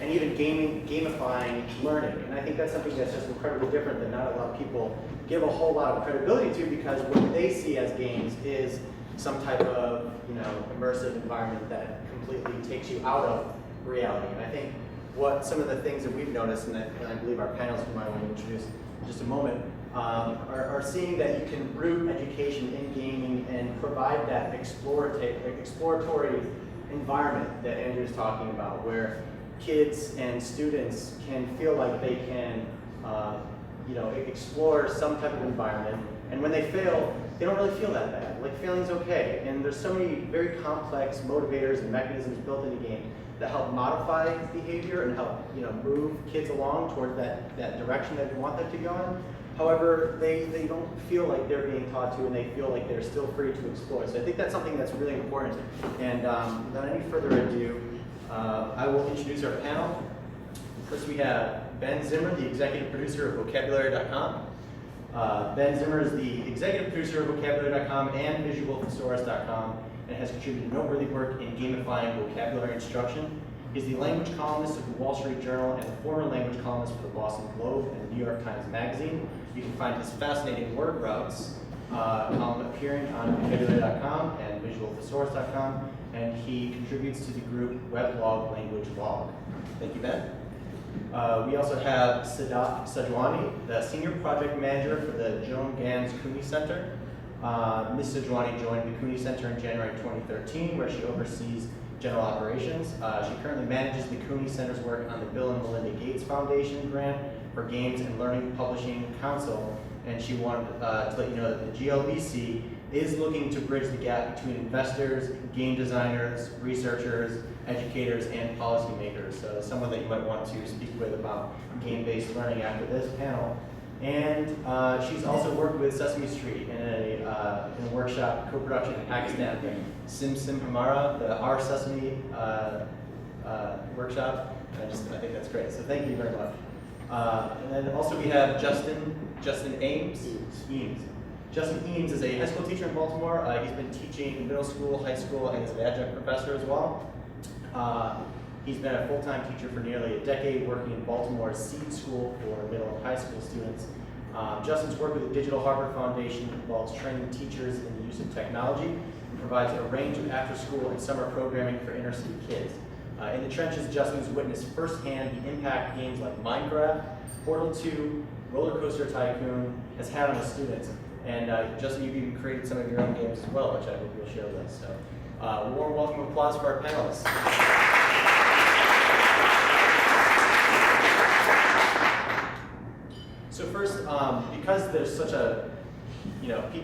and even gamifying learning. And I think that's something that's just incredibly different that not a lot of people give a whole lot of credibility to, because what they see as games is some type of immersive environment that completely takes you out of reality. And I think what some of the things that we've noticed, and I believe our panelists who might want to introduce in just a moment, are seeing that you can root education in gaming and provide that exploratory environment that Andrew's talking about, where kids and students can feel like they can explore some type of environment, and when they fail, they don't really feel that bad. Like, failing's okay. And there's so many very complex motivators and mechanisms built in the game that help modify behavior and help move kids along toward that direction that we want them to go in. However, they don't feel like they're being taught to, and they feel like they're still free to explore. So I think that's something that's really important. And without any further ado, I will introduce our panel. First, we have Ben Zimmer, the executive producer of Vocabulary.com. Ben Zimmer is the executive producer of Vocabulary.com and VisualThesaurus.com, and has contributed noteworthy work in gamifying vocabulary instruction. He's the language columnist of the Wall Street Journal and the former language columnist for the Boston Globe and the New York Times Magazine. You can find his fascinating word routes column appearing on Vocabulary.com and VisualThesaurus.com, and he contributes to the group Weblog Language Log. Thank you, Ben. We also have Sadaf Sajwani, the Senior Project Manager for the Joan, Ganz, Cooney Center. Ms. Sajwani joined the Cooney Center in January 2013, where she oversees general operations. She currently manages the Cooney Center's work on the Bill and Melinda Gates Foundation grant for Games and Learning Publishing Council, and she wanted to let you know that the GLBC is looking to bridge the gap between investors, game designers, researchers, educators, and policymakers. So someone that you might want to speak with about game-based learning after this panel. And she's also worked with Sesame Street in a workshop co-production in Pakistan, Sim Hamara, the Our Sesame workshop. I think that's great. So thank you very much. And then also we have Justin Eames. Justin Eames is a high school teacher in Baltimore. He's been teaching middle school, high school, and is an adjunct professor as well. He's been a full-time teacher for nearly a decade, working in Baltimore's Seed School for middle and high school students. Justin's work with the Digital Harvard Foundation involves training teachers in the use of technology and provides a range of after-school and summer programming for inner-city kids. In the trenches, Justin's witnessed firsthand the impact games like Mindgrub, Portal 2, Roller Coaster Tycoon has had on his students. And Justin, you've even created some of your own games as well, which I hope you'll share with us. So, warm welcome and applause for our panelists. So first, because there's such a,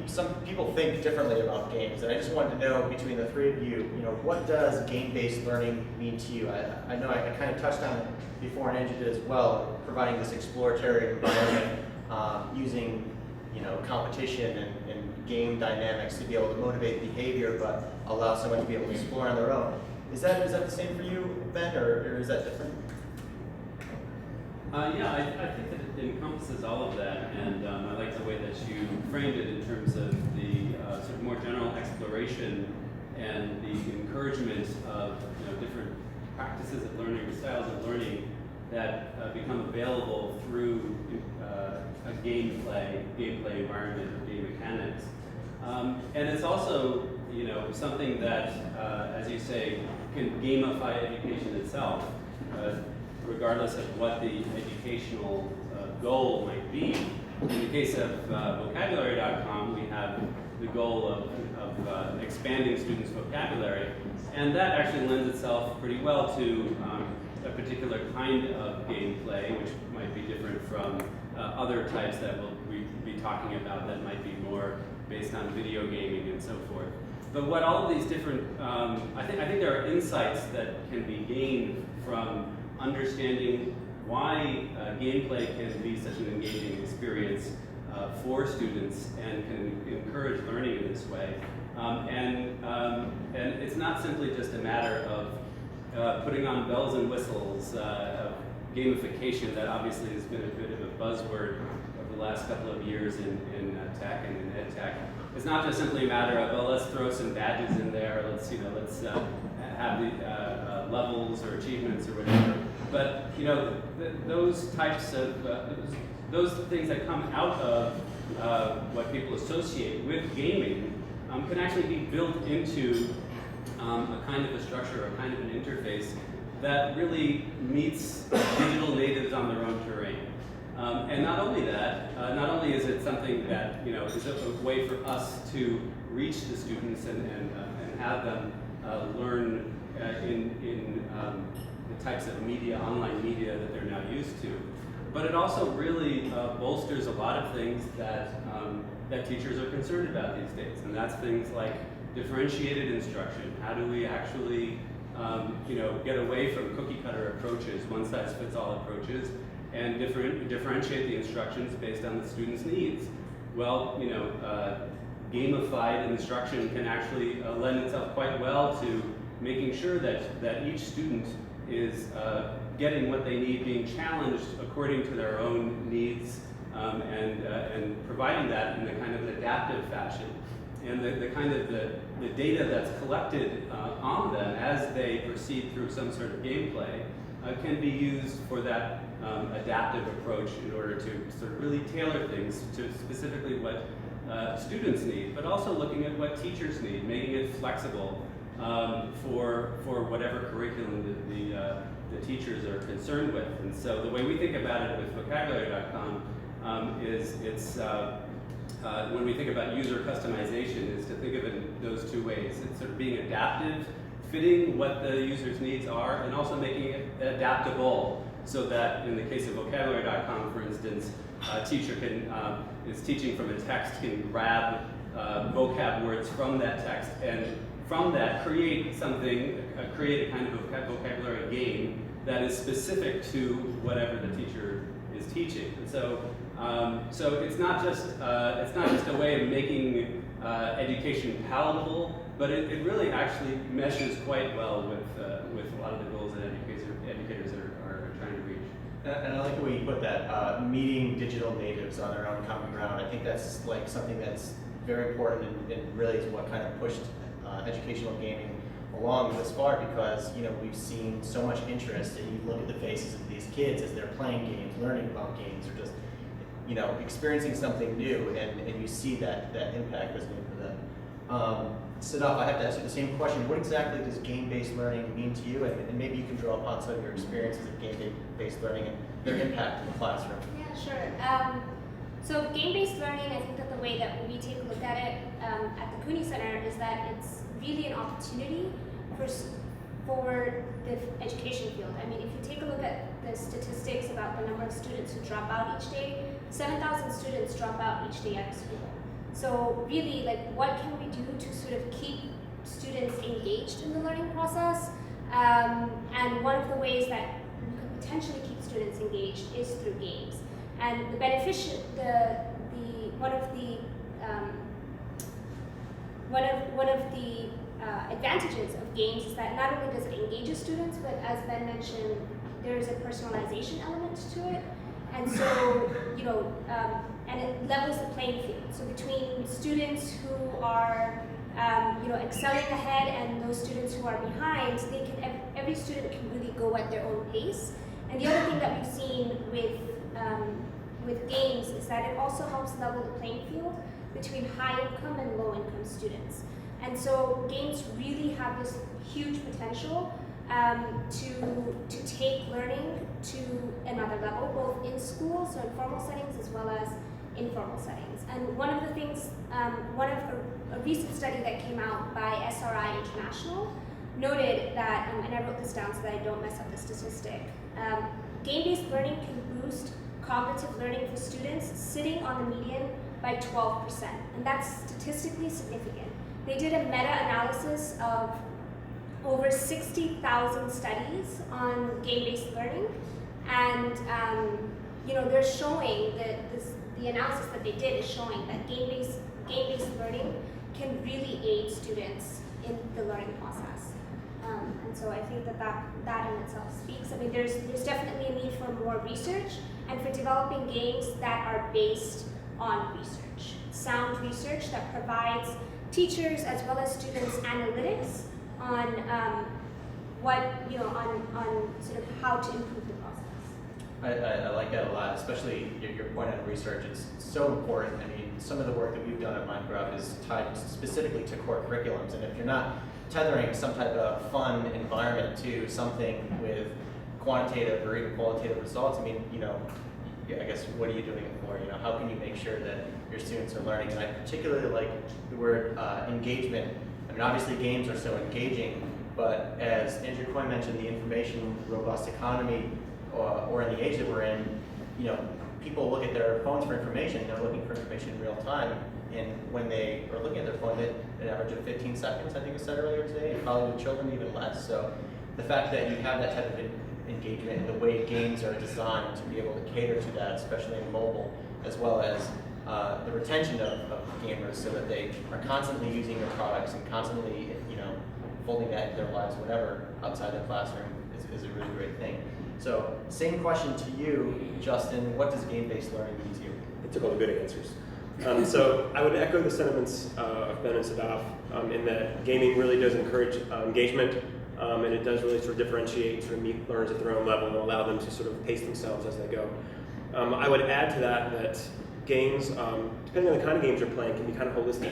some people think differently about games, and I just wanted to know between the three of you, what does game-based learning mean to you? I know I kind of touched on it before, and Andrew did as well, providing this exploratory environment using competition and game dynamics to be able to motivate behavior, but allow someone to be able to explore on their own. Is that the same for you, Ben, or is that different? Yeah, I think that it encompasses all of that, and I like the way that you framed it in terms of the sort of more general exploration and the encouragement of different practices of learning or styles of learning that become available through a gameplay environment or game mechanics. And it's also something that, as you say, can gamify education itself, regardless of what the educational goal might be. In the case of Vocabulary.com, we have the goal of expanding students' vocabulary, and that actually lends itself pretty well to a particular kind of gameplay, which might be different from other types that we'll be talking about that might be more based on video gaming and so forth. But what all of these different, I think there are insights that can be gained from understanding why gameplay can be such an engaging experience for students and can encourage learning in this way. And it's not simply just a matter of putting on bells and whistles, of gamification that obviously has been a bit of a buzzword over the last couple of years in tech and in ed tech. it's not just simply a matter of, well, let's throw some badges in there, let's have the levels or achievements or whatever. But those types of those things that come out of what people associate with gaming can actually be built into a kind of a structure, a kind of an interface that really meets digital natives on their own terrain. And not only that, not only is it something that is a way for us to reach the students and have them learn in the types of media, online media that they're now used to, but it also really bolsters a lot of things that that teachers are concerned about these days, and that's things like differentiated instruction. How do we actually get away from cookie cutter approaches, one size fits all approaches, and differentiate the instructions based on the student's needs? Well, gamified instruction can actually lend itself quite well to making sure that each student is getting what they need, being challenged according to their own needs, and providing that in a kind of an adaptive fashion. And the kind of the data that's collected on them as they proceed through some sort of gameplay can be used for that adaptive approach in order to sort of really tailor things to specifically what students need, but also looking at what teachers need, making it flexible for whatever curriculum the teachers are concerned with. And so the way we think about it with vocabulary.com is when we think about user customization, is to think of it in those two ways. It's sort of being adaptive, fitting what the user's needs are, and also making it adaptable, so that in the case of vocabulary.com, for instance, a teacher is teaching from a text, can grab vocab words from that text, and from that create something, create a kind of vocabulary game that is specific to whatever the teacher is teaching. And so, so it's not just a way of making education palatable, but it really actually meshes quite well with a lot of the goals that educators are trying to reach. And I like the way you put that, meeting digital natives on their own common ground. I think that's like something that's very important and really is what kind of pushed educational gaming along this far, because we've seen so much interest, and you look at the faces of these kids as they're playing games, learning about games, or just experiencing something new, and you see that impact resonating for them. Sadaf, I have to ask you the same question. What exactly does game-based learning mean to you? And maybe you can draw upon some of your experiences of game-based learning and their impact in the classroom. Yeah, sure. So game-based learning, I think that the way that we take a look at it at the Cooney Center is that it's really an opportunity for the education field. I mean, if you take a look at the statistics about the number of students who drop out each day, 7,000 students drop out each day out of school. So really, what can we do to sort of keep students engaged in the learning process? And one of the ways that we could potentially keep students engaged is through games. And one of the advantages of games is that not only does it engage students, but as Ben mentioned, there is a personalization element to it. And so, and it levels the playing field. So between students who are, excelling ahead and those students who are behind, every student can really go at their own pace. And the other thing that we've seen with games is that it also helps level the playing field between high income and low income students. And so games really have this huge potential to take learning to another level, both in school, so in formal settings, as well as informal settings. And one of the things, a recent study that came out by SRI International noted that, and I wrote this down so that I don't mess up the statistic, game-based learning can boost cognitive learning for students sitting on the median by 12%, and that's statistically significant. They did a meta-analysis of over 60,000 studies on game-based learning, and they're showing that the analysis that they did is showing that game-based learning can really aid students in the learning process. And so I think that in itself speaks. I mean, there's definitely a need for more research and for developing games that are based on research. sound research that provides teachers as well as students analytics on on sort of how to improve the process. I like that a lot, especially your point on research. It's so important. I mean, some of the work that we've done at Mindgrub is tied specifically to core curriculums, and if you're not tethering some type of fun environment to something with quantitative or even qualitative results, I mean, I guess, what are you doing it for? How can you make sure that your students are learning? And I particularly like the word engagement. I mean, obviously games are so engaging, but as Andrew Coyne mentioned, the information robust economy, or in the age that we're in, people look at their phones for information. They're looking for information in real time, and when they are looking at their phone, an average of 15 seconds, I think was said earlier today, and probably with children even less. So the fact that you have that type of engagement and the way games are designed to be able to cater to that, especially in mobile, as well as the retention of gamers, so that they are constantly using your products and constantly, folding that into their lives, whatever, outside the classroom is a really great thing. So, same question to you, Justin. What does game-based learning mean to you? I took all the good answers. So I would echo the sentiments of Ben and Sadaf in that gaming really does encourage engagement, and it does really sort of differentiate, sort of meet learners at their own level and allow them to sort of pace themselves as they go. I would add to that games, depending on the kind of games you're playing, can be kind of holistic.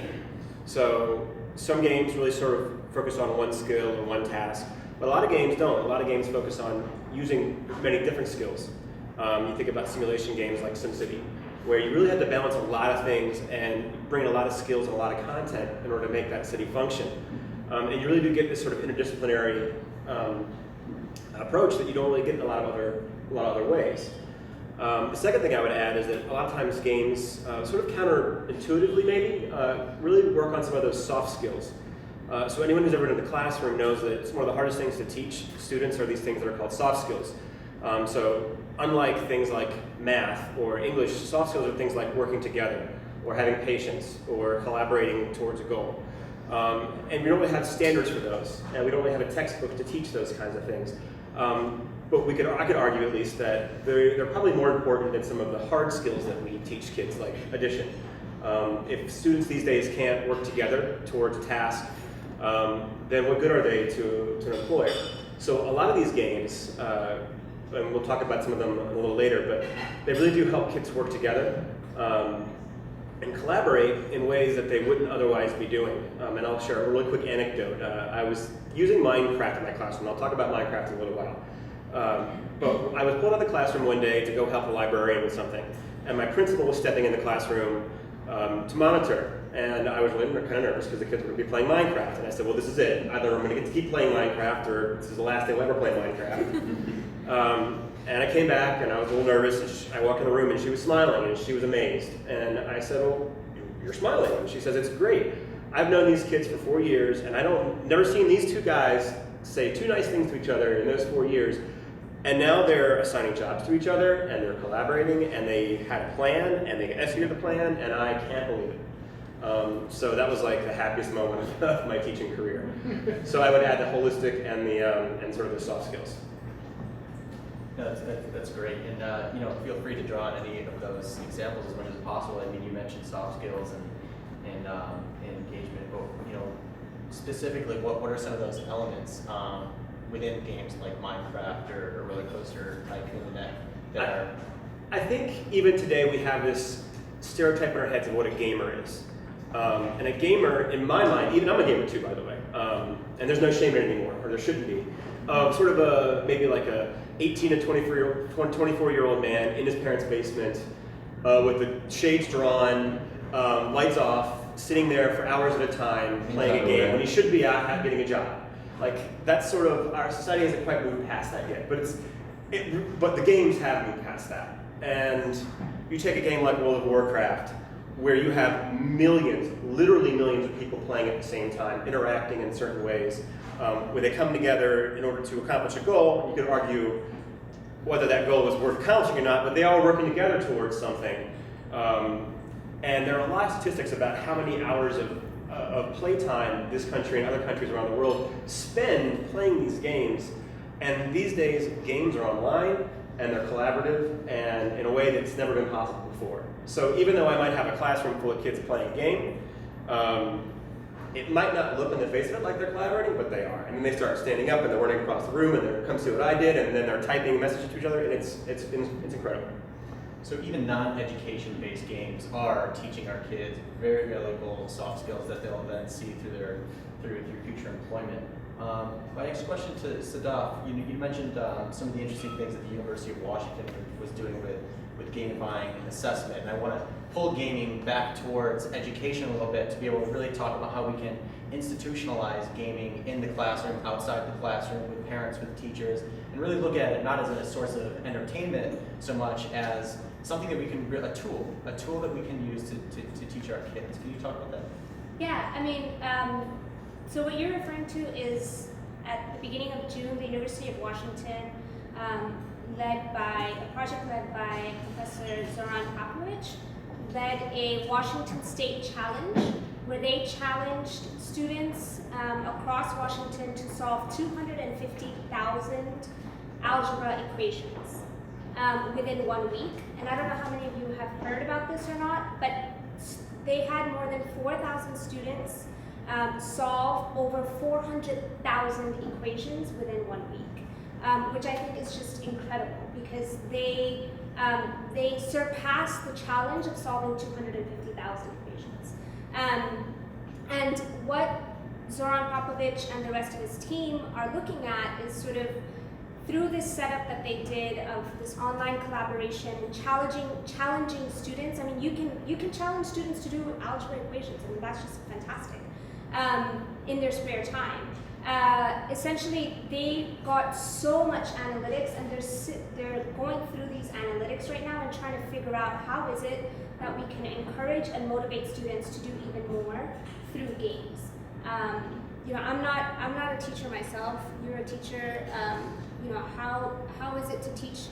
So some games really sort of focus on one skill or one task, but a lot of games don't. A lot of games focus on using many different skills. You think about simulation games like SimCity, where you really have to balance a lot of things and bring in a lot of skills and a lot of content in order to make that city function. And you really do get this sort of interdisciplinary approach that you don't really get in a lot of other ways. The second thing I would add is that a lot of times games, sort of counterintuitively maybe, really work on some of those soft skills. So anyone who's ever been in the classroom knows that it's one of the hardest things to teach students are these things that are called soft skills. So unlike things like math or English, soft skills are things like working together, or having patience, or collaborating towards a goal. And we don't really have standards for those, and we don't really have a textbook to teach those kinds of things. But I could argue at least that they're probably more important than some of the hard skills that we teach kids, like addition. If students these days can't work together towards a task, then what good are they to an employer? So a lot of these games, and we'll talk about some of them a little later, but they really do help kids work together and collaborate in ways that they wouldn't otherwise be doing. And I'll share a really quick anecdote. I was using Minecraft in my classroom. I'll talk about Minecraft in a little while. But I was pulled out of the classroom one day to go help a librarian with something, and my principal was stepping in the classroom to monitor. And I was really kind of nervous because the kids were going to be playing Minecraft. And I said, well, this is it. Either I'm going to get to keep playing Minecraft, or this is the last day I'll ever play Minecraft. And I came back, and I was a little nervous. And I walked in the room, and she was smiling, and she was amazed. And I said, well, you're smiling. And she says, it's great. I've known these kids for 4 years, and never seen these two guys say two nice things to each other in those 4 years. And now they're assigning jobs to each other, and they're collaborating, and they had a plan, and they executed the plan, and I can't believe it. So that was like the happiest moment of my teaching career. So I would add the holistic and and sort of the soft skills. No, that's great, and feel free to draw on any of those examples as much as possible. I mean, you mentioned soft skills and engagement, but specifically, what are some of those elements within games like Minecraft or Roller Coaster Tycoon that are? I think even today we have this stereotype in our heads of what a gamer is. And a gamer, in my mind, even I'm a gamer too, by the way, and there's no shame in it anymore, or there shouldn't be. Sort of maybe like a 18 to 24-year-old man in his parents' basement with the shades drawn, lights off, sitting there for hours at a time playing a game when he should be out getting a job. Like, that's sort of, our society hasn't quite moved past that yet, but the games have moved past that. And you take a game like World of Warcraft, where you have millions, literally millions of people playing at the same time, interacting in certain ways, where they come together in order to accomplish a goal. You could argue whether that goal was worth accomplishing or not, but they all are working together towards something. And there are a lot of statistics about how many hours of playtime this country and other countries around the world spend playing these games. And these days, games are online, and they're collaborative, and in a way that's never been possible before. So even though I might have a classroom full of kids playing a game, it might not look on the face of it like they're collaborating, but they are. And then they start standing up and they're running across the room and they're, come see what I did, and then they're typing messages to each other, and it's incredible. So even non-education based games are teaching our kids very valuable soft skills that they'll then see through future employment. My next question to Sadaf, you mentioned some of the interesting things that the University of Washington was doing with gamifying assessment, and I want to pull gaming back towards education a little bit to be able to really talk about how we can institutionalize gaming in the classroom, outside the classroom, with parents, with teachers, and really look at it not as a source of entertainment so much as something that we can, a tool that we can use to teach our kids. Can you talk about that? Yeah, I mean, so what you're referring to is at the beginning of June, the University of Washington, a project led by Professor Zoran Popovich, led a Washington State challenge where they challenged students across Washington to solve 250,000 algebra equations within 1 week. And I don't know how many of you have heard about this or not, but they had more than 4,000 students solve over 400,000 equations within 1 week, which I think is just incredible because they surpassed the challenge of solving 250,000 equations. And what Zoran Popovich and the rest of his team are looking at is sort of through this setup that they did of this online collaboration and challenging students. I mean, you can challenge students to do algebra equations. I mean, that's just fantastic in their spare time. Essentially, they got so much analytics, and they're going through these analytics right now and trying to figure out how is it that we can encourage and motivate students to do even more through games. You know, I'm not a teacher myself. You're a teacher. You know, how is it to teach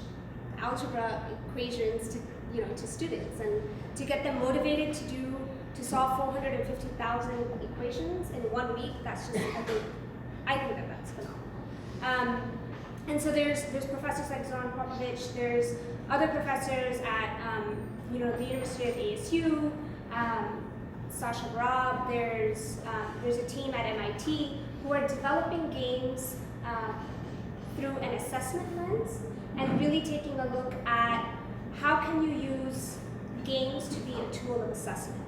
algebra equations to students and to get them motivated to solve 450,000 equations in 1 week? That's just I think that's phenomenal. And so there's professors like Zoran Popovich. There's other professors at the University of ASU. Sasha Robb. There's a team at MIT who are developing games through an assessment lens and really taking a look at how can you use games to be a tool of assessment,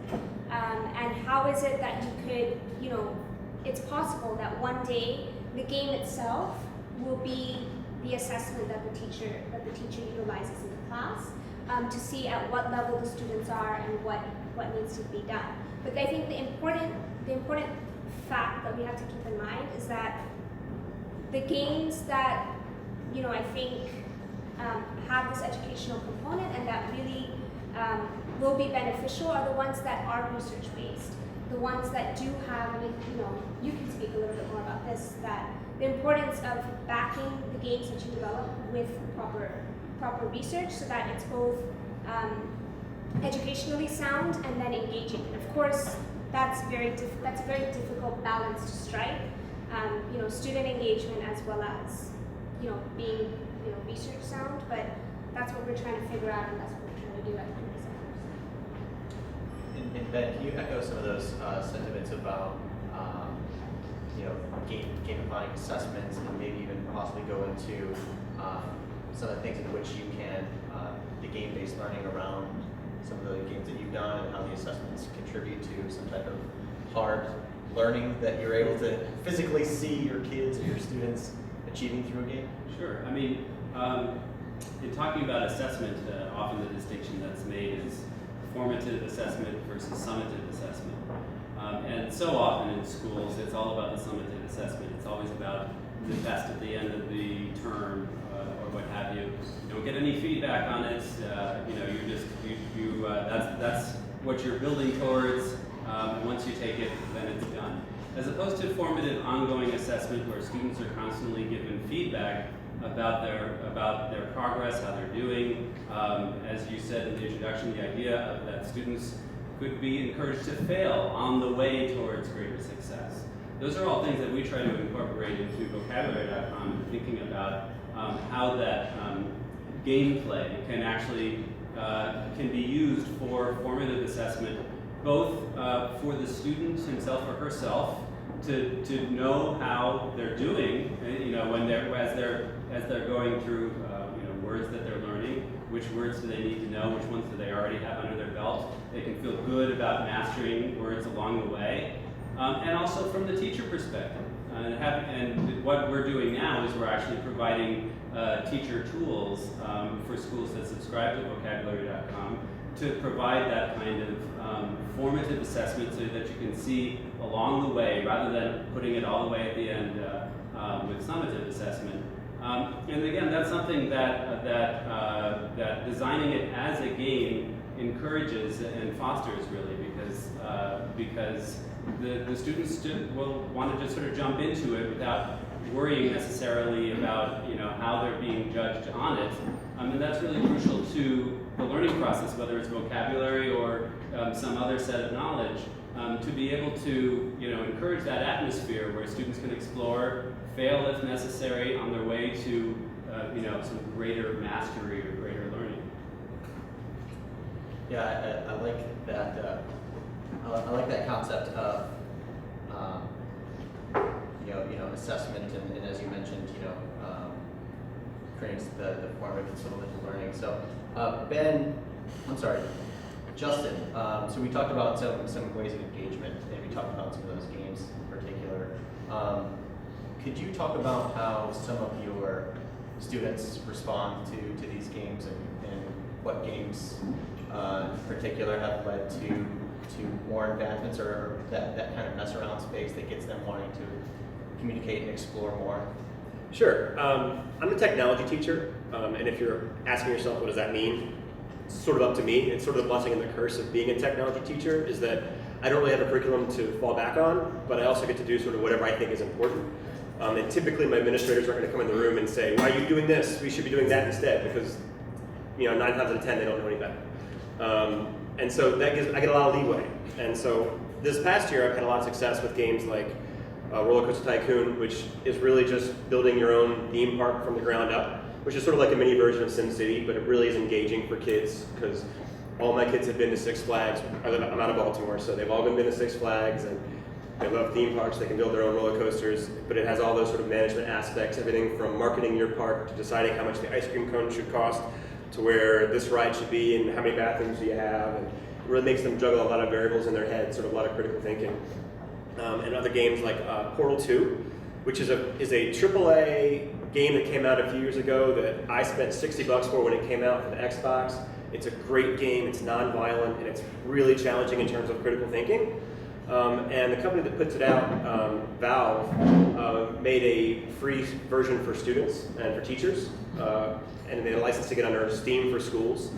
and how is it that you could, it's possible that one day the game itself will be the assessment that the teacher utilizes in the class to see at what level the students are and what needs to be done. But I think the important fact that we have to keep in mind is that the games that I think have this educational component and that really will be beneficial are the ones that are research based, the ones that do have. I mean, you can speak a little bit more about this. That the importance of backing the games that you develop with proper research, so that it's both educationally sound and then engaging. And of course, that's a very difficult balance to strike. Student engagement as well as being research sound, but that's what we're trying to figure out, and that's what we're trying to do at Cooney Centers. And Ben, can you echo some of those sentiments about gamifying assessments, and maybe even possibly go into some of the things in which you can the game-based learning around some of the games that you've done and how the assessments contribute to some type of hard learning that you're able to physically see your kids or your students achieving through a game? Sure. I mean, in talking about assessment, often the distinction that's made is formative assessment versus summative assessment. And so often in schools, it's all about the summative assessment. It's always about the test at the end of the term or what have you. You don't get any feedback on it. That's what you're building towards. And once you take it, then it's done. As opposed to formative ongoing assessment where students are constantly given feedback about their progress, how they're doing. As you said in the introduction, the idea of that students could be encouraged to fail on the way towards greater success. Those are all things that we try to incorporate into vocabulary.com, thinking about how that gameplay can actually can be used for formative assessment, both for the student himself or herself to know how they're doing, when as they're going through words that they're learning, which words do they need to know, which ones do they already have under their belt. They can feel good about mastering words along the way, and also from the teacher perspective. And what we're doing now is we're actually providing teacher tools for schools that subscribe to vocabulary.com to provide that kind of formative assessment so that you can see along the way, rather than putting it all the way at the end with summative assessment. And again, that's something that designing it as a game encourages and fosters, really, because the students will want to just sort of jump into it without worrying necessarily about how they're being judged on it. And that's really crucial to the learning process, whether it's vocabulary or some other set of knowledge, to be able to encourage that atmosphere where students can explore, fail if necessary, on their way to some greater mastery or greater learning. Yeah, I like that. I like that concept of assessment, and as you mentioned, creating the formative and supplemental learning. So, Justin. So we talked about some ways of engagement, and we talked about some of those games in particular. Could you talk about how some of your students respond to these games, and what games in particular have led to more advancements, or that kind of mess around space that gets them wanting to communicate and explore more? Sure. I'm a technology teacher, and if you're asking yourself what does that mean, it's sort of up to me. It's sort of the blessing and the curse of being a technology teacher, is that I don't really have a curriculum to fall back on, but I also get to do sort of whatever I think is important. And typically my administrators aren't going to come in the room and say, why are you doing this? We should be doing that instead, because 9 times out of 10 they don't know any better. And so I get a lot of leeway. And so this past year I've had a lot of success with games like Roller Coaster Tycoon, which is really just building your own theme park from the ground up, which is sort of like a mini version of SimCity, but it really is engaging for kids, because all my kids have been to Six Flags. I'm out of Baltimore, so they've all been to Six Flags, and they love theme parks. They can build their own roller coasters, but it has all those sort of management aspects, everything from marketing your park to deciding how much the ice cream cone should cost, to where this ride should be and how many bathrooms do you have, and it really makes them juggle a lot of variables in their head, sort of a lot of critical thinking. And other games like Portal 2, which is a AAA game that came out a few years ago that I spent $60 for when it came out for the Xbox. It's a great game, it's non-violent, and it's really challenging in terms of critical thinking. And the company that puts it out, Valve, made a free version for students and for teachers, and they licensed it under Steam for schools.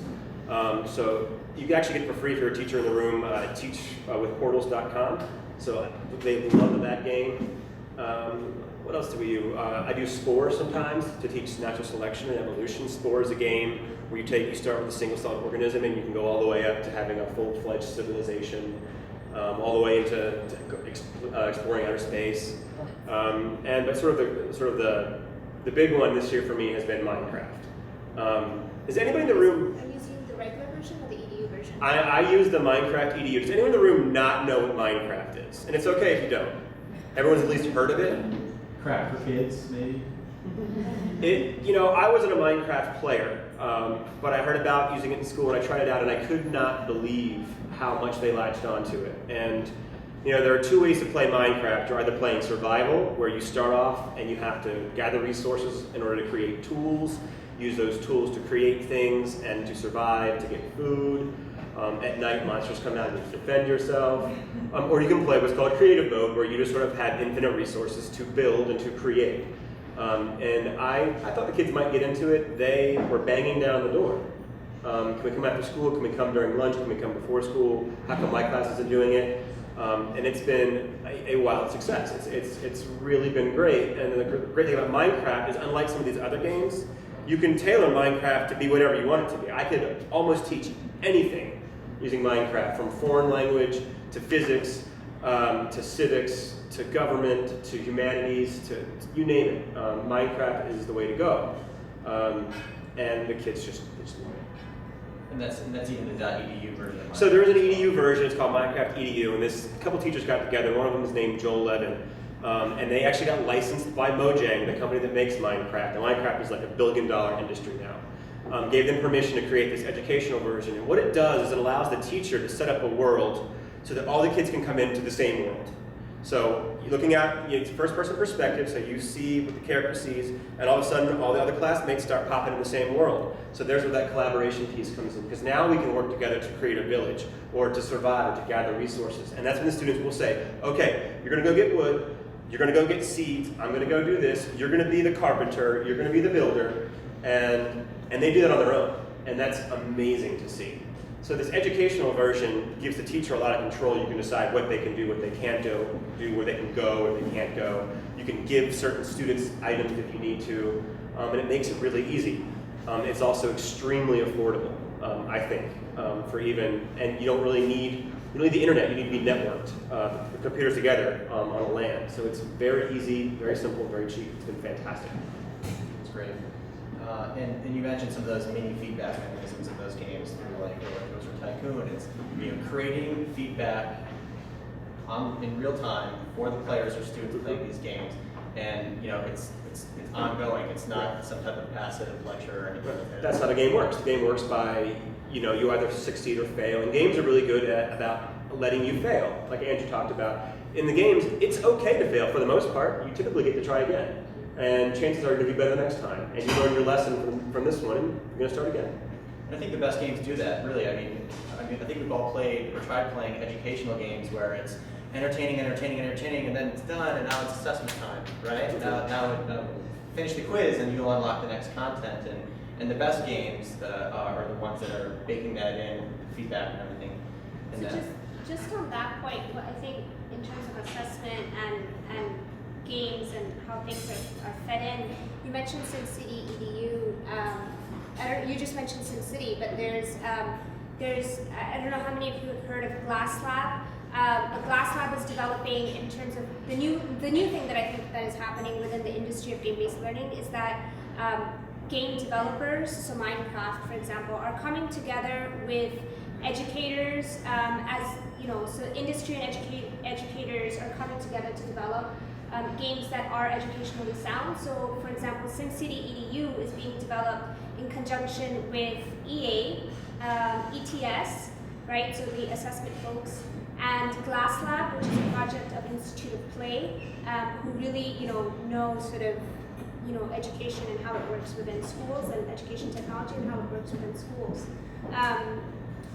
So you can actually get it for free if you're a teacher in the room. Teach with portals.com. So they love that game. What else do we do? I do Spore sometimes to teach natural selection and evolution. Spore is a game where you start with a single-celled organism, and you can go all the way up to having a full-fledged civilization, all the way into exploring outer space. But sort of the big one this year for me has been Minecraft. Is anybody in the room? Are you using the regular version or the EDU version? I use the Minecraft EDU. Does anyone in the room not know what Minecraft is? And it's okay if you don't. Everyone's at least heard of it. Crap for kids, maybe? I wasn't a Minecraft player, but I heard about using it in school and I tried it out, and I could not believe how much they latched onto it. And there are two ways to play Minecraft. You're either playing survival, where you start off and you have to gather resources in order to create tools, use those tools to create things and to survive, to get food. At night, monsters come out and you have to defend yourself. Or you can play what's called creative mode, where you just sort of have infinite resources to build and to create. And I thought the kids might get into it. They were banging down the door. Can we come after school? Can we come during lunch? Can we come before school? How come my class isn't doing it? And it's been a wild success. It's really been great. And the great thing about Minecraft is, unlike some of these other games, you can tailor Minecraft to be whatever you want it to be. I could almost teach anything using Minecraft, from foreign language to physics, to civics, to government, to humanities, to you name it. Minecraft is the way to go. And the kids just love it. And that's even the .edu version. Of So there is an EDU version. It's called Minecraft EDU, and a couple teachers got together. One of them is named Joel Levin, and they actually got licensed by Mojang, the company that makes Minecraft. And Minecraft is like $1 billion industry now. Gave them permission to create this educational version, and what it does is it allows the teacher to set up a world so that all the kids can come into the same world. So you're looking at it's first-person perspective, so you see what the character sees, and all of a sudden all the other classmates start popping in the same world. So there's where that collaboration piece comes in, because now we can work together to create a village, or to survive, or to gather resources. And that's when the students will say, okay, you're going to go get wood, you're going to go get seeds, I'm going to go do this, you're going to be the carpenter, you're going to be the builder, and they do that on their own. And that's amazing to see. So this educational version gives the teacher a lot of control. You can decide what they can do, what they can't do, where they can go, where they can't go. You can give certain students items if you need to, and it makes it really easy. It's also extremely affordable, I think, and you don't really need the internet. You need to be networked, the computers together on a LAN. So it's very easy, very simple, very cheap. It's been fantastic. It's great. And you mentioned some of those mini feedback mechanisms in those games, like Roller Tycoon. It's creating feedback in real time for the players or students playing these games, and it's ongoing. It's not some type of passive lecture or anything like that. That's how the game works. The game works by you either succeed or fail, and games are really good about letting you fail, like Andrew talked about. In the games, it's okay to fail for the most part. You typically get to try again. And chances are you're going to be better next time. And you learn your lesson from this one, and you're going to start again. And I think the best games do that, really. I think we've all played or tried playing educational games where it's entertaining, and then it's done, and now it's assessment time, right? Now finish the quiz, and you'll unlock the next content. And the best games are the ones that are baking that in, feedback and everything. And So just on that point, what I think in terms of assessment and games and how things are fed in. You mentioned SimCity EDU. You just mentioned SimCity, but there's I don't know how many of you have heard of Glass Lab. A Glass Lab is developing in terms of the new thing that I think that is happening within the industry of game-based learning is that game developers, so Minecraft, for example, are coming together with educators, so industry and educators are coming together to develop games that are educationally sound. So, for example, SimCity EDU is being developed in conjunction with EA, ETIS, right? So the assessment folks, and Glass Lab, which is a project of Institute of Play, who really, know sort of, education and how it works within schools, and education technology and how it works within schools.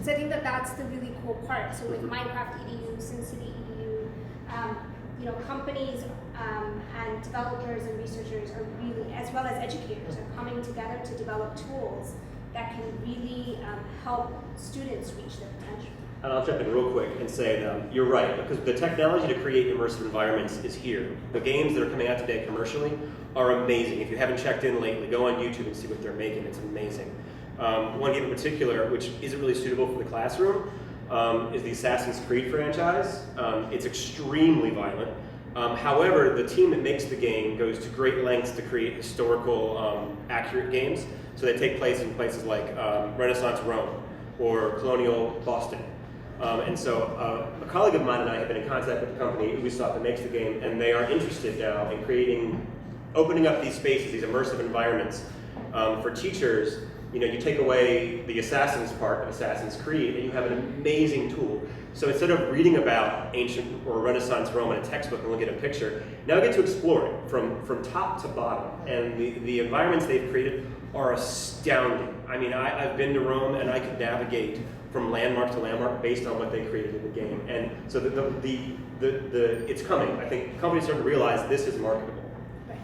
So I think that's the really cool part. So with Minecraft EDU, SimCity EDU, companies and developers and researchers are really, as well as educators, are coming together to develop tools that can really help students reach their potential. And I'll jump in real quick and say that you're right, because the technology to create immersive environments is here. The games that are coming out today commercially are amazing. If you haven't checked in lately, go on YouTube and see what they're making. It's amazing. One game in particular, which isn't really suitable for the classroom, is the Assassin's Creed franchise. It's extremely violent. However, the team that makes the game goes to great lengths to create historical, accurate games. So they take place in places like Renaissance Rome or colonial Boston. And so a colleague of mine and I have been in contact with the company, Ubisoft, that makes the game, and they are interested now in opening up these spaces, these immersive environments for teachers. You take away the Assassin's part of Assassin's Creed, and you have an amazing tool. So instead of reading about ancient or Renaissance Rome in a textbook and look at a picture, now I get to explore it from top to bottom. And the environments they've created are astounding. I mean, I've been to Rome, and I could navigate from landmark to landmark based on what they created in the game. And so it's coming. I think companies are starting to realize this is marketable.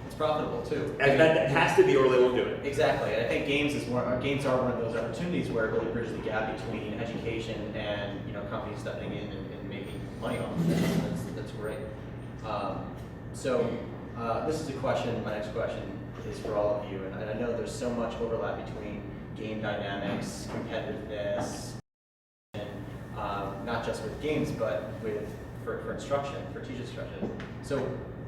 It's profitable too. And that has to be, or they won't do it. Exactly. And I think games are one of those opportunities where it really bridges the gap between education and companies stepping in and making money off of it. That's great. This is a question. My next question is for all of you, and I know there's so much overlap between game dynamics, competitiveness, and not just with games, but for instruction, for teacher instruction. So,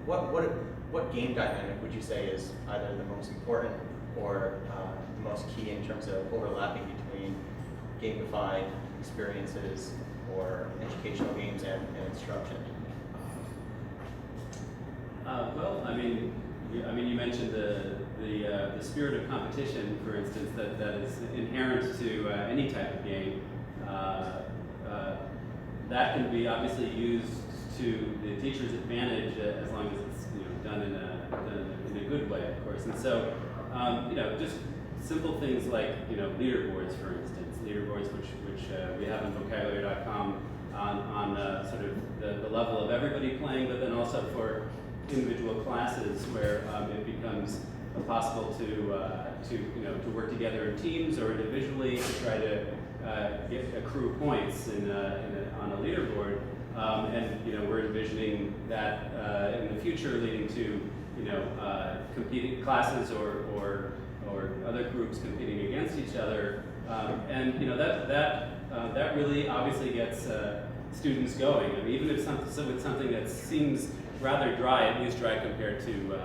what game dynamic would you say is either the most important or the most key in terms of overlapping between gamified experiences or educational games and instruction? Well, I mean, you mentioned the spirit of competition, for instance, that is inherent to any type of game. That can be obviously used to the teacher's advantage as long as it's done in a good way, of course. And so, just simple things like leaderboards, for instance, leaderboards which we have on vocabulary.com on sort of the level of everybody playing, but then also for individual classes where it becomes possible to work together in teams or individually to try to accrue points on a leaderboard, and we're envisioning that in the future leading to competing classes or other groups competing against each other, and that really obviously gets students going. I mean, even if with something that seems rather dry, at least dry compared to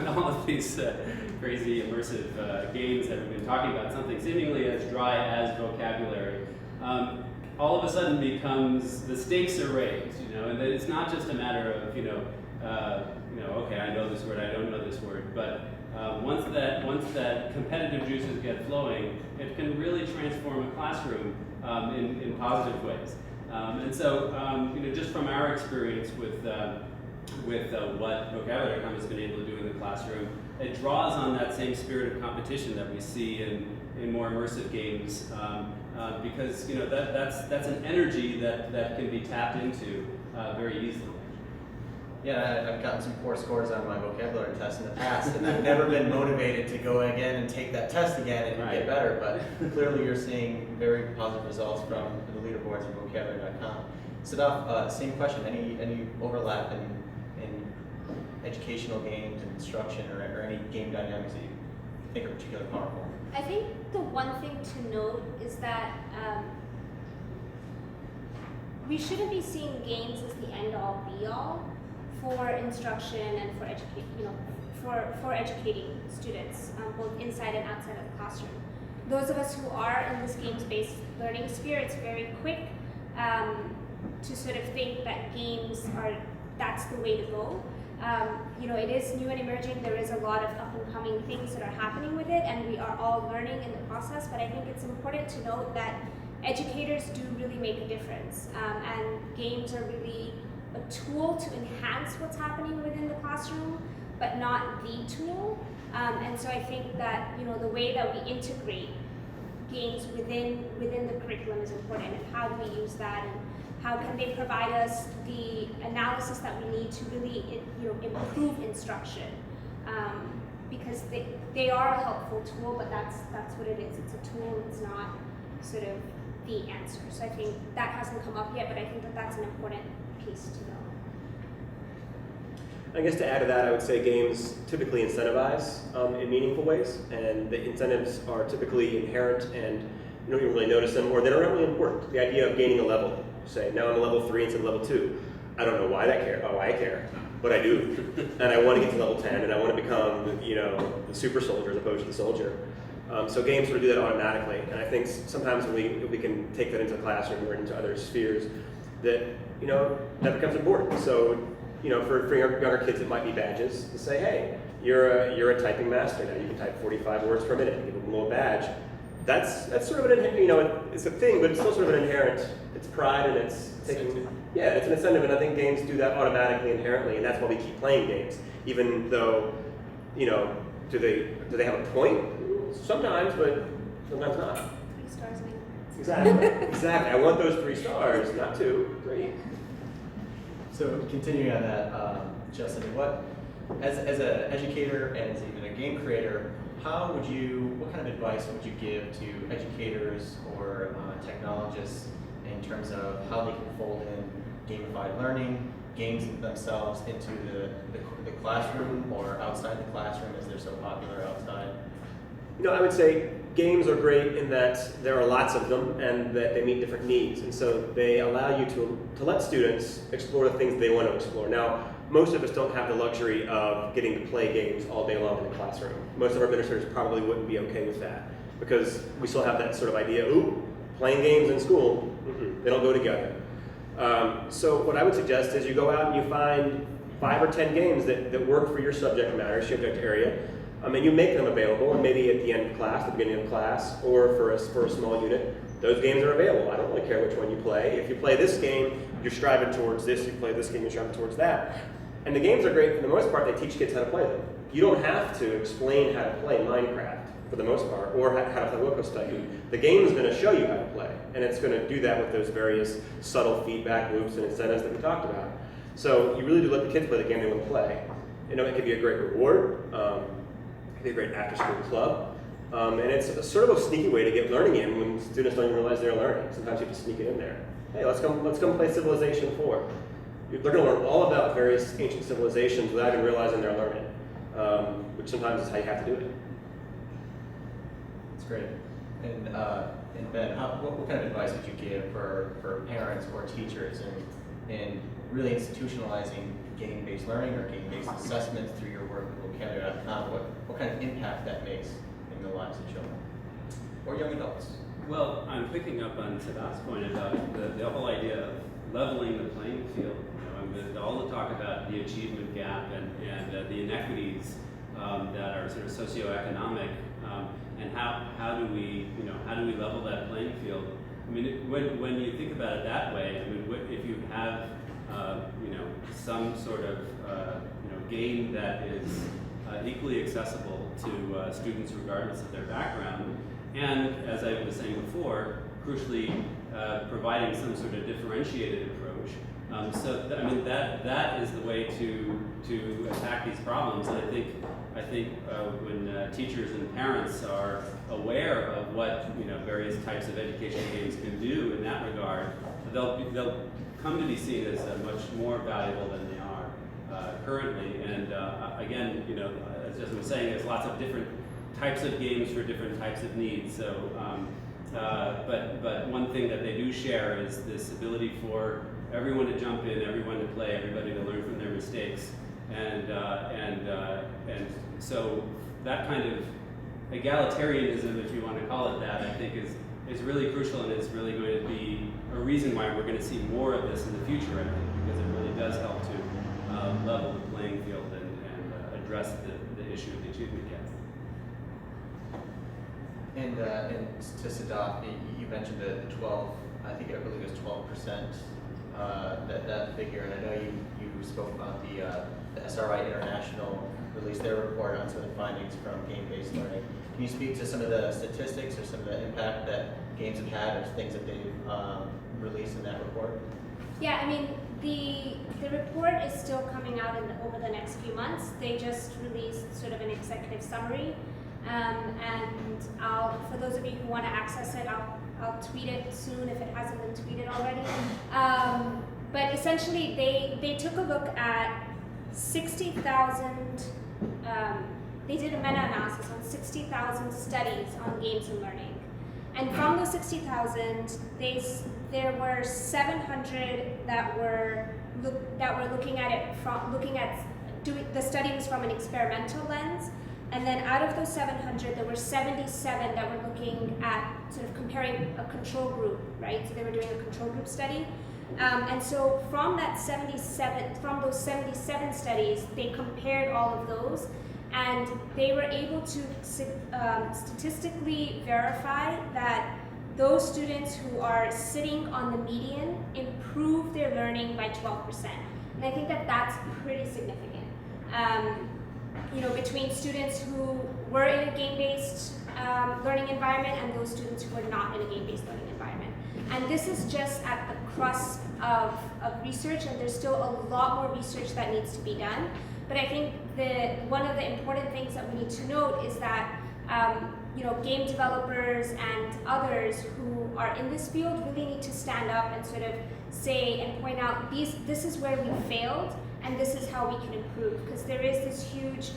all of these crazy immersive games that we've been talking about, something seemingly as dry as vocabulary, all of a sudden becomes, the stakes are raised, and that it's not just a matter of, okay, I know this word, I don't know this word, but once that competitive juices get flowing, it can really transform a classroom in positive ways. And so, just from our experience with what Vocabulary.com has been able to do in the classroom, it draws on that same spirit of competition that we see in more immersive games, because that's an energy that can be tapped into very easily. Yeah, I've gotten some poor scores on my vocabulary test in the past, and I've never been motivated to go again and take that test again and get better, but clearly you're seeing very positive results from the leaderboards and vocabulary.com. Sadaf, same question, any overlap in educational games and instruction or any game dynamics that you think are particularly powerful? I think the one thing to note is that we shouldn't be seeing games as the end-all be-all for instruction and for for educating students, both inside and outside of the classroom. Those of us who are in this games-based learning sphere, it's very quick to sort of think that that's the way to go. It is new and emerging. There is a lot of up-and-coming things that are happening with it, and we are all learning in the process. But I think it's important to note that educators do really make a difference, and games are really a tool to enhance what's happening within the classroom, but not the tool. And so I think that the way that we integrate games within the curriculum is important, and how do we use that, and how can they provide us the analysis that we need to really improve instruction, because they are a helpful tool, but that's what it is. It's a tool. It's not sort of the answer. So I think that hasn't come up yet, but I think that that's an important piece to know. I guess to add to that, I would say games typically incentivize in meaningful ways, and the incentives are typically inherent and you don't even really notice them, or they're not really important. The idea of gaining a level, say, now I'm a level 3 instead of level 2. I don't know why I care, but I do. And I want to get to level 10, and I want to become, the super soldier as opposed to the soldier. So games sort of do that automatically, and I think sometimes when we can take that into the classroom or into other spheres, that that becomes important. So for younger kids, it might be badges to say, hey, you're a typing master now. You can type 45 words per minute. Give them a little badge. That's sort of it's a thing, but it's still sort of an inherent. It's pride and it's taking. Yeah, it's an incentive, and I think games do that automatically, inherently, and that's why we keep playing games, even though, do they have a point? Sometimes, but sometimes not. 3 stars in Exactly. I want those 3 stars, not 2, 3. So continuing on that, Justin, as an educator and as even a game creator, what kind of advice would you give to educators or technologists in terms of how they can fold in gamified learning, games themselves into the classroom or outside the classroom, as they're so popular outside? I would say games are great in that there are lots of them and that they meet different needs. And so they allow you to let students explore the things they want to explore. Now, most of us don't have the luxury of getting to play games all day long in the classroom. Most of our administrators probably wouldn't be okay with that. because we still have that sort of idea, ooh, playing games in school, they don't go together. So what I would suggest is you go out and you find 5 or 10 games that work for your subject matter, subject area, and you make them available, and maybe at the end of class, the beginning of class, or for a small unit, those games are available. I don't really care which one you play. If you play this game, you're striving towards this. You play this game, you're striving towards that. And the games are great for the most part. They teach kids how to play them. You don't have to explain how to play Minecraft for the most part, or how to play Wilco Study. The game is going to show you how to play, and it's going to do that with those various subtle feedback loops and incentives that we talked about. So you really do let the kids play the game they want to play. It can be a great reward. It can be a great after-school club. And it's a sort of a sneaky way to get learning in when students don't even realize they're learning. Sometimes you have to sneak it in there. Hey, let's come play Civilization 4. They're going to learn all about various ancient civilizations without even realizing they're learning, which sometimes is how you have to do it. That's great. And Ben, what kind of advice would you give for parents or teachers in really institutionalizing game-based learning or game-based assessment through your work with vocabulary.com? What kind of impact that makes in the lives of children or young adults? Well, I'm picking up on Sadaf's point about the whole idea of leveling the playing field. All the talk about the achievement gap and the inequities that are sort of socioeconomic, and how do we level that playing field? I mean, when you think about it that way, I mean, if you have some sort of game that is equally accessible to students regardless of their background, and as I was saying before, crucially providing some sort of differentiated approach. That is the way to attack these problems. And I think when teachers and parents are aware of what various types of education games can do in that regard, they'll come to be seen as much more valuable than they are currently. And again, as I was saying, there's lots of different types of games for different types of needs. So, but one thing that they do share is this ability for everyone to jump in, everyone to play, everybody to learn from their mistakes, and so that kind of egalitarianism, if you want to call it that, I think is really crucial, and is really going to be a reason why we're going to see more of this in the future. I think because it really does help to level the playing field and address the issue of the achievement gap. And to Sadaf, you mentioned the 12. I think it really was 12%. That figure, and I know you spoke about the SRI International released their report on some of the findings from game-based learning. Can you speak to some of the statistics or some of the impact that games have had or things that they've released in that report? Yeah, I mean, the report is still coming out over the next few months. They just released sort of an executive summary, and for those of you who want to access it, I'll tweet it soon if it hasn't been tweeted already. But essentially, they took a look at 60,000. They did a meta-analysis on 60,000 studies on games and learning, and from those 60,000, there were 700 that were looking at it the study was from an experimental lens. And then out of those 700, there were 77 that were looking at sort of comparing a control group, right? So they were doing a control group study. And so from those 77 studies, they compared all of those, and they were able to statistically verify that those students who are sitting on the median improve their learning by 12%. And I think that that's pretty significant. Between students who were in a game-based learning environment and those students who were not in a game-based learning environment. And this is just at the crust of research, and there's still a lot more research that needs to be done. But I think one of the important things that we need to note is that game developers and others who are in this field really need to stand up and sort of say and point out this is where we failed and this is how we can improve, because there is this huge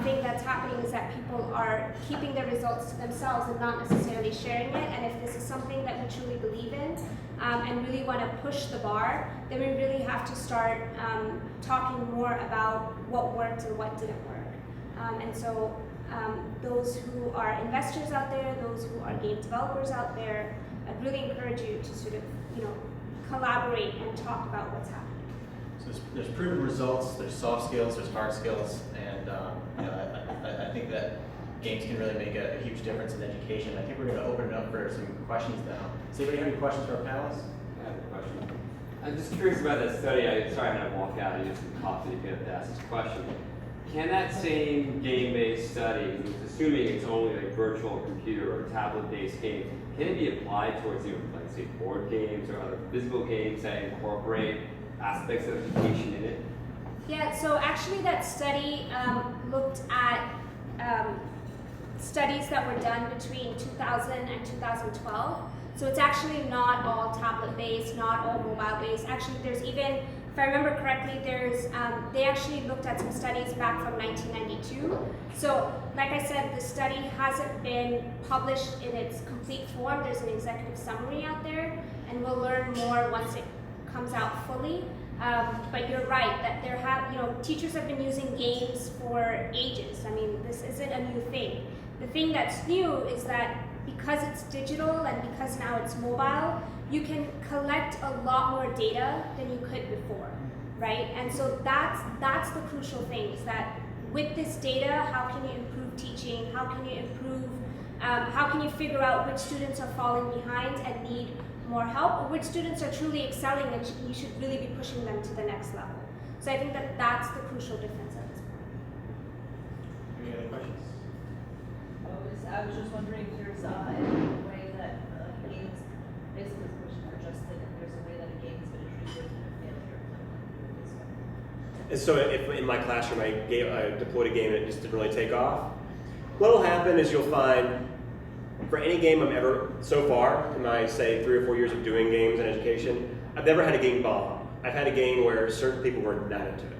thing that's happening is that people are keeping their results to themselves and not necessarily sharing it. And if this is something that we truly believe in and really want to push the bar, then we really have to start talking more about what worked and what didn't work. And so those who are investors out there, those who are game developers out there, I'd really encourage you to sort of, collaborate and talk about what's happening. So there's proven results, there's soft skills, there's hard skills, and I think that games can really make a huge difference in education. I think we're going to open it up for some questions now. Does anybody have any questions for our panelists? I have a question. I'm just curious about that study. Sorry, I'm going to walk out and use some coffee to get to ask this question. Can that same game-based study, assuming it's only like virtual computer or tablet-based game, can it be applied towards, like say board games or other physical games that incorporate aspects of education in it? Yeah, so actually that study looked at studies that were done between 2000 and 2012. So it's actually not all tablet-based, not all mobile-based. Actually, there's even, if I remember correctly, they actually looked at some studies back from 1992. So, like I said, the study hasn't been published in its complete form. There's an executive summary out there, and we'll learn more once it comes out fully. But you're right that teachers have been using games for ages. I mean, this isn't a new thing. The thing that's new is that because it's digital and because now it's mobile, you can collect a lot more data than you could before, right? And so that's the crucial thing, is that with this data, how can you improve teaching? How can you figure out which students are falling behind and need more help, or which students are truly excelling and you should really be pushing them to the next level? So I think that's the crucial difference at this point. Any other questions? I was just wondering if there's any way that games, basically the question for Justin, if there's a way that a game has been introduced in a failure this way. And so if in my classroom I deployed a game and it just didn't really take off, what will happen is you'll find for any game I'm ever, so far, in my, say, 3 or 4 years of doing games and education, I've never had a game bomb. I've had a game where certain people were not into it.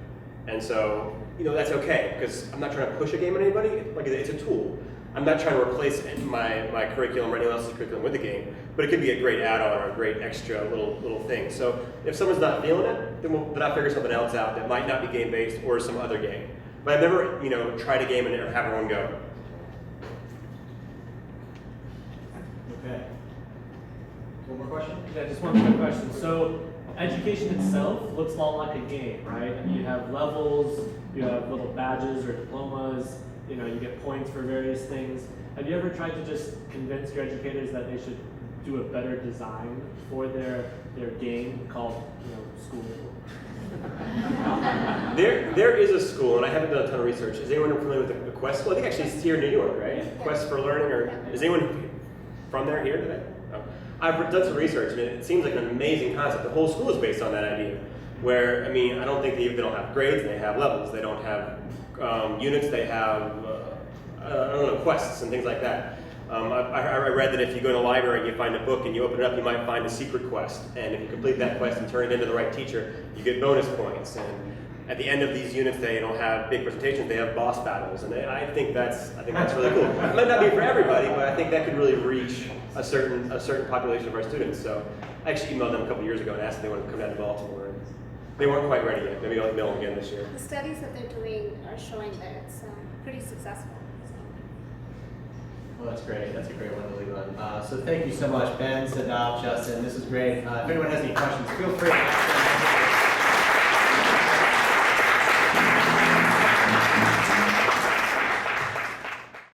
And so, that's okay, because I'm not trying to push a game on anybody. Like, it's a tool. I'm not trying to replace my curriculum or anyone else's curriculum with the game, but it could be a great add-on or a great extra little thing. So if someone's not feeling it, then I'll figure something else out that might not be game-based or some other game. But I've never, tried a game and have everyone go. Okay. One more question? Yeah, just one quick question. So education itself looks a lot like a game, right? You have levels, you have little badges or diplomas, you get points for various things. Have you ever tried to just convince your educators that they should do a better design for their game called, school? There is a school, and I haven't done a ton of research. Is anyone familiar with the Quest school? I think actually it's here in New York, right? Yeah. Quest for Learning, or is anyone from there here today? Oh. I've done some research, and it seems like an amazing concept. The whole school is based on that idea. Where, I don't think they don't have grades, they have levels. They don't have units, they have, quests and things like that. I read that if you go to a library and you find a book and you open it up, you might find a secret quest. And if you complete that quest and turn it into the right teacher, you get bonus points. And at the end of these units, they don't have big presentations, they have boss battles. And I think that's really cool. It might not be for everybody, but I think that could really reach a certain population of our students. So I actually emailed them a couple years ago and asked if they wanted to come down to Baltimore. And they weren't quite ready yet. Maybe I'll email them again this year. The studies that they're doing are showing that it's pretty successful. Well, that's great. That's a great one to leave on. So thank you so much, Ben, Sadaf, Justin. This was great. If anyone has any questions, feel free to ask them.